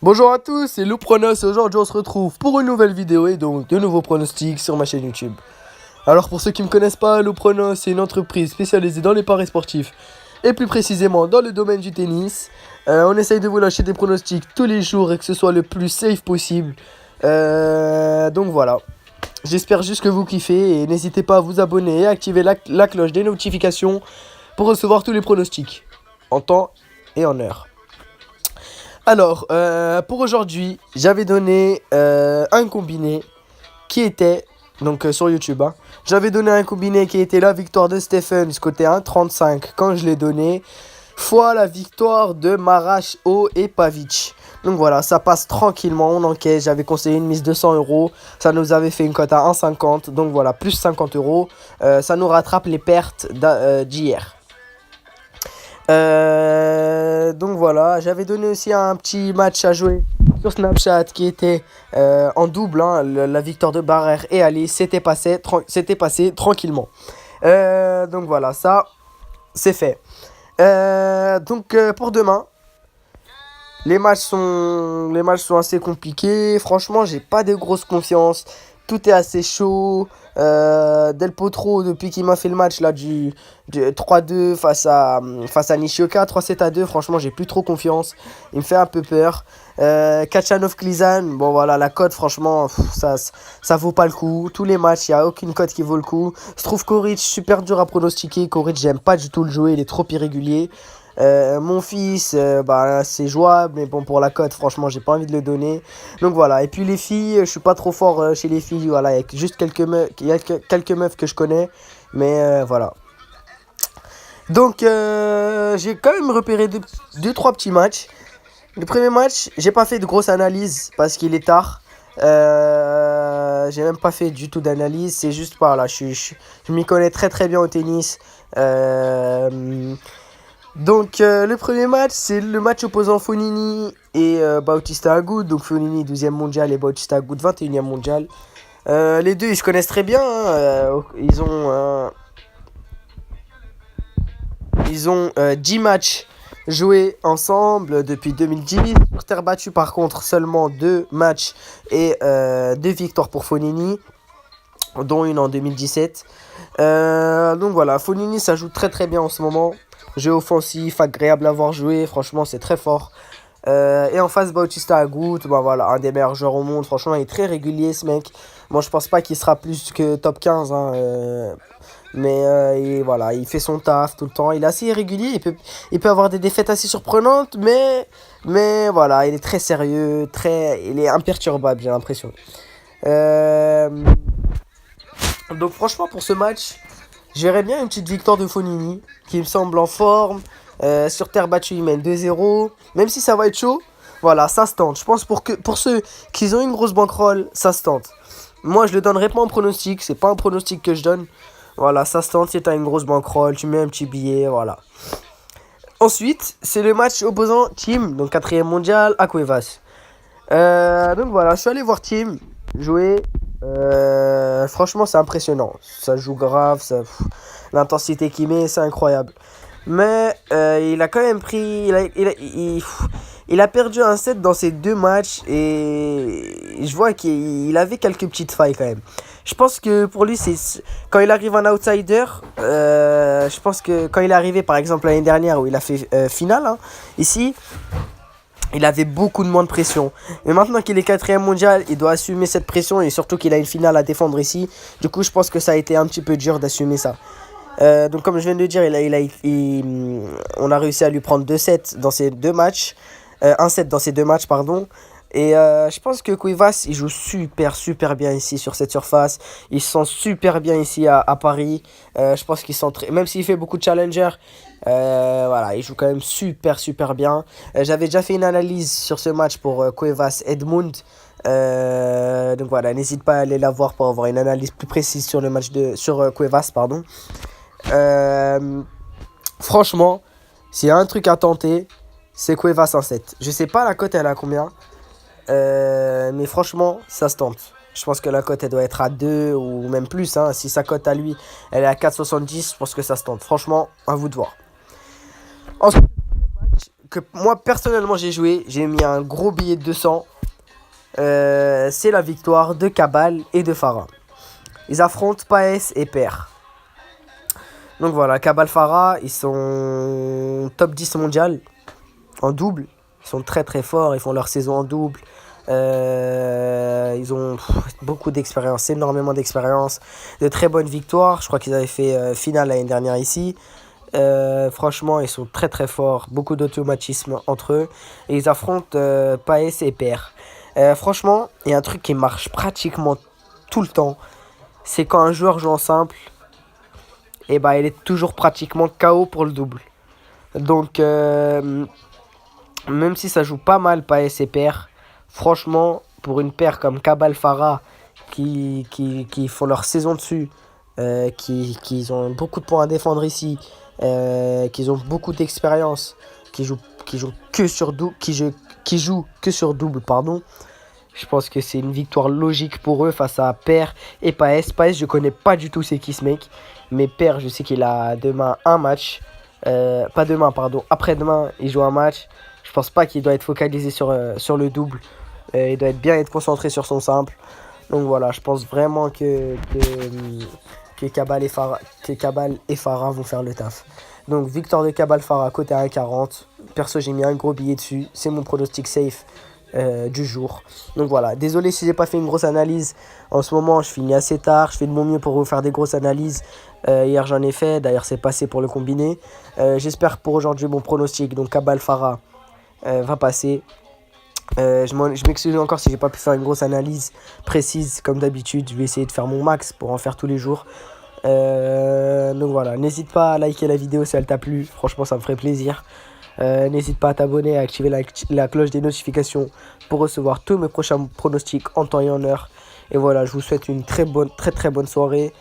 Bonjour à tous, c'est Lou Pronos et aujourd'hui on se retrouve pour une nouvelle vidéo et donc de nouveaux pronostics sur ma chaîne YouTube. Alors pour ceux qui ne me connaissent pas, Lou Pronos c'est une entreprise spécialisée dans les paris sportifs et plus précisément dans le domaine du tennis. On essaye de vous lâcher des pronostics tous les jours et que ce soit le plus safe possible. Donc voilà, j'espère juste que vous kiffez et n'hésitez pas à vous abonner et à activer la cloche des notifications pour recevoir tous les pronostics en temps et en heure. Alors, pour aujourd'hui, j'avais donné un combiné qui était, donc sur YouTube, hein, j'avais donné un combiné qui était la victoire de Stephens côté 1,35 quand je l'ai donné, fois la victoire de Marash-O et Pavic. Donc voilà, ça passe tranquillement, on encaisse, j'avais conseillé une mise de 100 euros, ça nous avait fait une cote à 1,50, donc voilà, plus 50 euros, ça nous rattrape les pertes d'hier. Donc voilà, j'avais donné aussi un petit match à jouer sur Snapchat qui était en double, hein, la victoire de Barrère et Ali, c'était passé tranquillement. Donc voilà, ça c'est fait. Pour demain, les matchs sont assez compliqués. Franchement, j'ai pas de grosse confiance. Tout est assez chaud. Del Potro, depuis qu'il m'a fait le match là, du 3-2 face à Nishioka, 3-7-2, franchement, j'ai plus trop confiance. Il me fait un peu peur. Kachanov Klizan, bon voilà, la cote, franchement, ça vaut pas le coup. Tous les matchs, il n'y a aucune cote qui vaut le coup. Je trouve Koric super dur à pronostiquer. Koric, j'aime pas du tout le jouer, il est trop irrégulier. Mon fils, c'est jouable, mais bon, pour la cote, franchement, j'ai pas envie de le donner. Donc voilà, et puis les filles, je suis pas trop fort chez les filles, voilà, il y a juste quelques meufs que je connais, mais voilà. Donc, j'ai quand même repéré deux, trois petits matchs. Le premier match, j'ai pas fait de grosse analyse parce qu'il est tard. J'ai même pas fait du tout d'analyse, c'est juste par là, je m'y connais très très bien au tennis. Le premier match, c'est le match opposant Fognini et Bautista Agut. Donc Fognini 12e mondial et Bautista Agut 21e mondial. Les deux, ils se connaissent très bien, hein. Ils ont 10 matchs joués ensemble depuis 2010. Sur terre battue, par contre, seulement 2 matchs et 2 victoires pour Fognini, dont une en 2017. Donc voilà, Fognini, ça joue très très bien en ce moment. Jeu offensif, agréable à voir jouer, franchement c'est très fort. Et en face, Bautista Agut, voilà, un des meilleurs joueurs au monde, franchement il est très régulier ce mec. Bon, je pense pas qu'il sera plus que top 15, hein, mais voilà, il fait son taf tout le temps, il est assez irrégulier, il peut avoir des défaites assez surprenantes, mais voilà, il est très sérieux, il est imperturbable, j'ai l'impression. Donc franchement pour ce match, je verrais bien une petite victoire de Fognini, qui me semble en forme. Sur terre battue, il mène 2-0. Même si ça va être chaud, voilà, ça se tente. Je pense pour ceux qui ont une grosse bankroll, ça se tente. Moi, je le donnerai pas en pronostic. C'est pas un pronostic que je donne. Voilà, ça se tente si tu as une grosse bankroll. Tu mets un petit billet, voilà. Ensuite, c'est le match opposant Team, donc 4e mondial, à Cuevas. Donc voilà, je suis allé voir Team jouer. Franchement, c'est impressionnant. Ça joue grave, l'intensité qu'il met, c'est incroyable. Mais il a quand même pris. Il a perdu un set dans ses 2 matchs et je vois qu'il avait quelques petites failles quand même. Je pense que pour lui, quand il arrive en outsider, je pense que quand il est arrivé par exemple l'année dernière où il a fait finale, hein, ici. Il avait beaucoup de moins de pression. Mais maintenant qu'il est 4e mondial, il doit assumer cette pression et surtout qu'il a une finale à défendre ici. Du coup, je pense que ça a été un petit peu dur d'assumer ça. Donc comme je viens de le dire, on a réussi à lui prendre 2 sets dans ces 2 matchs. Un set dans ces 2 matchs, pardon. Et je pense que Cuevas, il joue super bien ici sur cette surface. Il se sent super bien ici à Paris. Je pense qu'il sent même s'il fait beaucoup de challenger, voilà, il joue quand même super bien. J'avais déjà fait une analyse sur ce match pour Cuevas Edmund. Donc voilà, n'hésite pas à aller la voir pour avoir une analyse plus précise sur le match sur Cuevas, pardon. Franchement, s'il y a un truc à tenter, c'est Cuevas en 7. Je sais pas la cote elle a combien, mais franchement ça se tente. Je pense que la cote elle doit être à 2 ou même plus, hein. Si sa cote à lui elle est à 4,70, je pense que ça se tente. Franchement, à vous de voir. Ensuite, que moi personnellement j'ai joué, j'ai mis un gros billet de 200. C'est la victoire de Cabal et de Farah. Ils affrontent Paes et Per. Donc voilà, Cabal Farah, ils sont top 10 mondial en double. Ils sont très très forts, ils font leur saison en double. Ils ont beaucoup d'expérience, énormément d'expérience, de très bonnes victoires. Je crois qu'ils avaient fait finale l'année dernière ici. Franchement, ils sont très très forts, beaucoup d'automatisme entre eux. Et ils affrontent Paes et Per. Franchement, il y a un truc qui marche pratiquement tout le temps. C'est quand un joueur joue en simple, et bah, il est toujours pratiquement KO pour le double. Donc, même si ça joue pas mal Paes et Per, franchement, pour une paire comme Cabal Farah, qui font leur saison dessus, qui ont beaucoup de points à défendre ici, qui ont beaucoup d'expérience, qui jouent que sur double, qui jouent que sur double, pardon. Je pense que c'est une victoire logique pour eux face à Per et Paes. Paes, je connais pas du tout c'est qui ce mec. Mais Per, je sais qu'il a demain un match. Pas demain, pardon. Après-demain, il joue un match. Je pense pas qu'il doit être focalisé sur le double. Il doit être concentré sur son simple. Donc voilà, je pense vraiment que Cabal et Farah vont faire le taf. Donc victoire de Cabal Farah côté 1,40. Perso, j'ai mis un gros billet dessus. C'est mon pronostic safe du jour. Donc voilà, désolé si j'ai pas fait une grosse analyse. En ce moment, je finis assez tard. Je fais de mon mieux pour vous faire des grosses analyses. Hier, j'en ai fait. D'ailleurs, c'est passé pour le combiné. J'espère pour aujourd'hui mon pronostic. Donc Cabal Farah va passer. Je m'excuse encore si j'ai pas pu faire une grosse analyse précise comme d'habitude. Je vais essayer de faire mon max pour en faire tous les jours. Donc voilà, n'hésite pas à liker la vidéo si elle t'a plu. Franchement, ça me ferait plaisir. N'hésite pas à t'abonner, à activer la cloche des notifications pour recevoir tous mes prochains pronostics en temps et en heure. Et voilà, je vous souhaite une très bonne soirée.